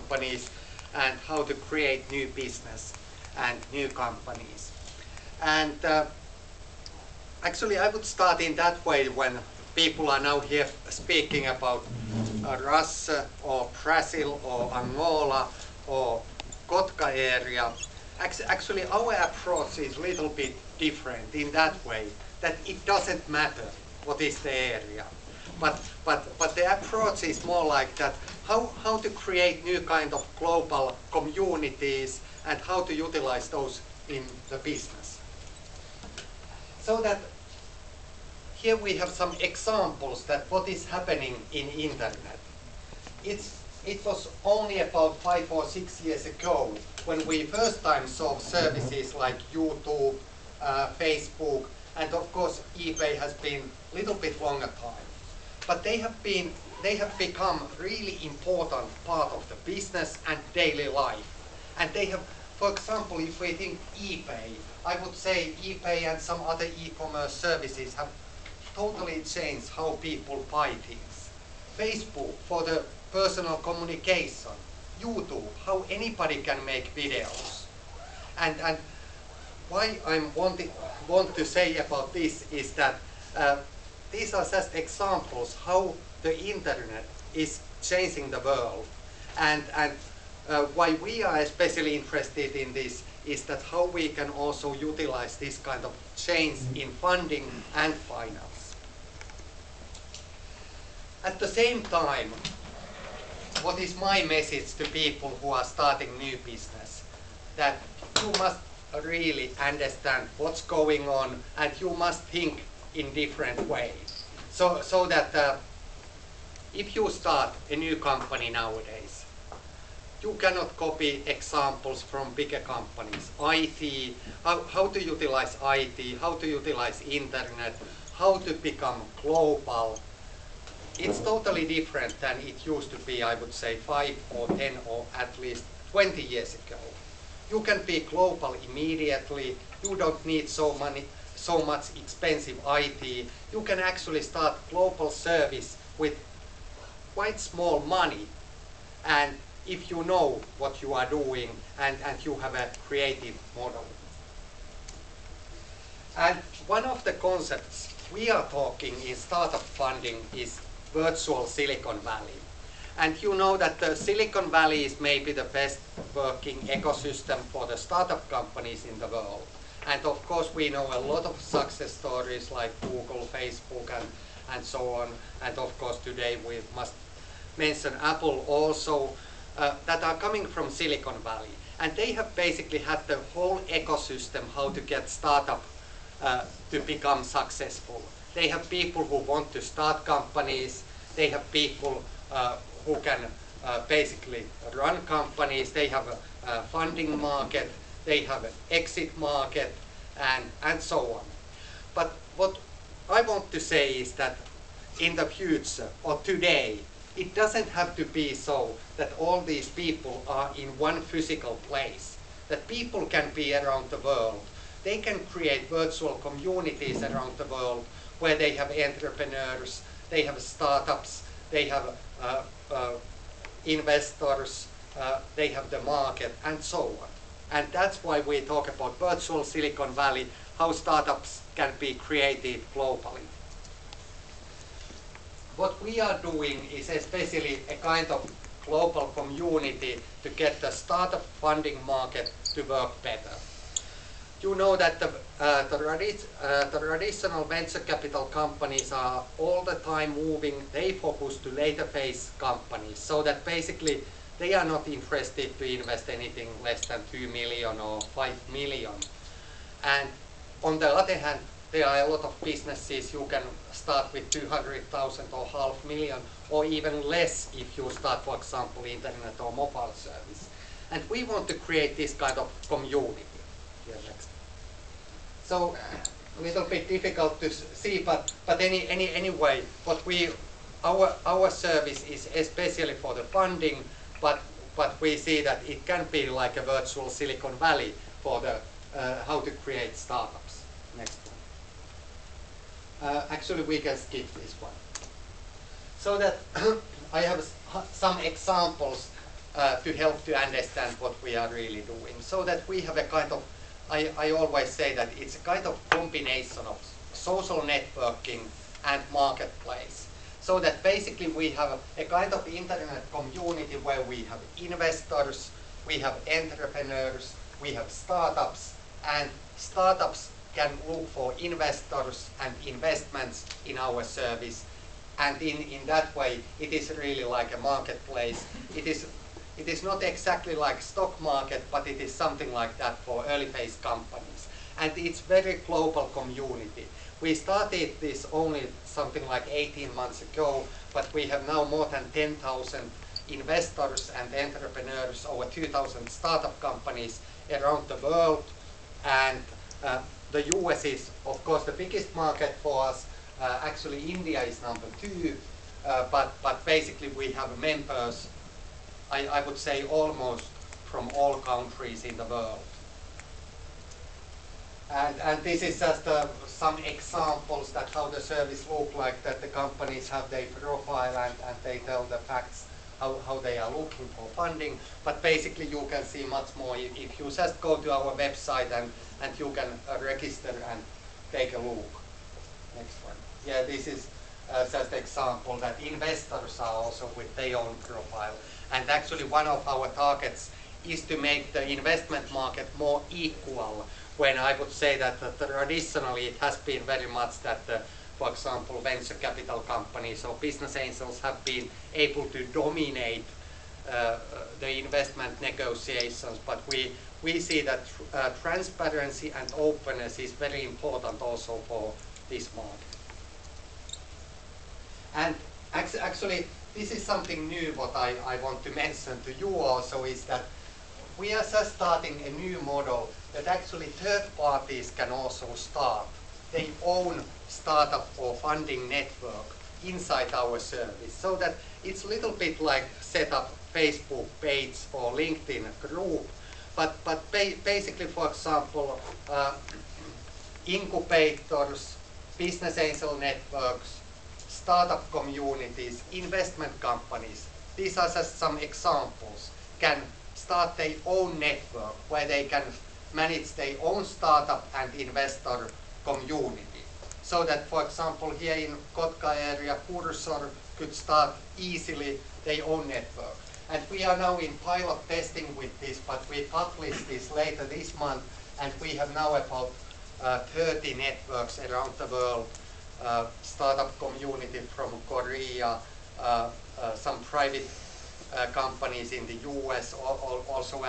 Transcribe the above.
companies and how to create new business and new companies. And actually I would start in that way when people are now here speaking about Russia or Brazil or Angola or Kotka area. Actually our approach is a little bit different in that way, that it doesn't matter what is the area. But the approach is more like that, how to create new kind of global communities and how to utilize those in the business. So that here we have some examples that what is happening in internet. It was only about 5 or 6 years ago when we first time saw services like YouTube, Facebook, and of course eBay has been a little bit longer time. But they have become really important part of the business and daily life. And they have, for example, if we think eBay, I would say eBay and some other e-commerce services have totally changed how people buy things. Facebook for the personal communication. YouTube, how anybody can make videos. And why I want to say about this is that these are just examples how the internet is changing the world. And why we are especially interested in this is that how we can also utilize this kind of change in funding and finance. At the same time, what is my message to people who are starting new business? That you must really understand what's going on and you must think in different ways. So that if you start a new company nowadays, you cannot copy examples from bigger companies. IT, how to utilize IT, how to utilize internet, how to become global. It's totally different than it used to be, I would say, 5 or 10 or at least 20 years ago. You can be global immediately. You don't need so much expensive IT. You can actually start global service with quite small money. And if you know what you are doing and you have a creative model. And one of the concepts we are talking in startup funding is virtual Silicon Valley. And you know that the Silicon Valley is maybe the best working ecosystem for the startup companies in the world. And of course we know a lot of success stories like Google, Facebook and so on. And of course today we must mention Apple also, that are coming from Silicon Valley. And they have basically had the whole ecosystem how to get startup to become successful. They have people who want to start companies. They have people who can basically run companies. They have a funding market. They have an exit market and so on. But what I want to say is that in the future or today, it doesn't have to be so that all these people are in one physical place. That people can be around the world. They can create virtual communities around the world where they have entrepreneurs, they have startups, they have investors, they have the market, and so on. And that's why we talk about virtual Silicon Valley, how startups can be created globally. What we are doing is especially a kind of global community to get the startup funding market to work better. You know that the traditional venture capital companies are all the time moving, they focus to later phase companies, so that basically they are not interested to invest anything less than 2 million or 5 million. And on the other hand, there are a lot of businesses you can start with 200,000 or 500,000 or even less if you start, for example, internet or mobile service. And we want to create this kind of community. Here next. So a little bit difficult to see, but anyway, what our service is especially for the funding, but we see that it can be like a virtual Silicon Valley for the how to create startups. Next one. Actually, we can skip this one. So that I have some examples to help to understand what we are really doing. So that we have a kind of, I always say that it's a kind of combination of social networking and marketplace. So that basically we have a kind of internet community where we have investors, we have entrepreneurs, we have startups, and startups can look for investors and investments in our service. And in that way, it is really like a marketplace. It is not exactly like stock market, but it is something like that for early phase companies. And it's very global community. We started this only something like 18 months ago, but we have now more than 10,000 investors and entrepreneurs, over 2,000 startup companies around the world. And the US is, of course, the biggest market for us. Actually, India is number 2, but basically we have members, I would say, almost from all countries in the world. And this is just some examples that how the service look like, that the companies have their profile and they tell the facts how they are looking for funding. But basically you can see much more if you just go to our website and you can register and take a look. Next one. Yeah, this is just example that investors are also with their own profile. And actually one of our targets is to make the investment market more equal, when I would say that traditionally it has been very much that, for example, venture capital companies or business angels have been able to dominate the investment negotiations, but we see that transparency and openness is very important also for this market. And actually, this is something new what I want to mention to you also, is that we are just starting a new model that actually third parties can also start their own startup or funding network inside our service. So that it's a little bit like set up Facebook page or LinkedIn group, but basically, for example, incubators, business angel networks, startup communities, investment companies, these are just some examples, can start their own network where they can manage their own startup and investor community. So that, for example, here in Kotka area, Kursor could start easily their own network. And we are now in pilot testing with this, but we publish this later this month, and we have now about 30 networks around the world, startup community from Korea, some private companies in the US, also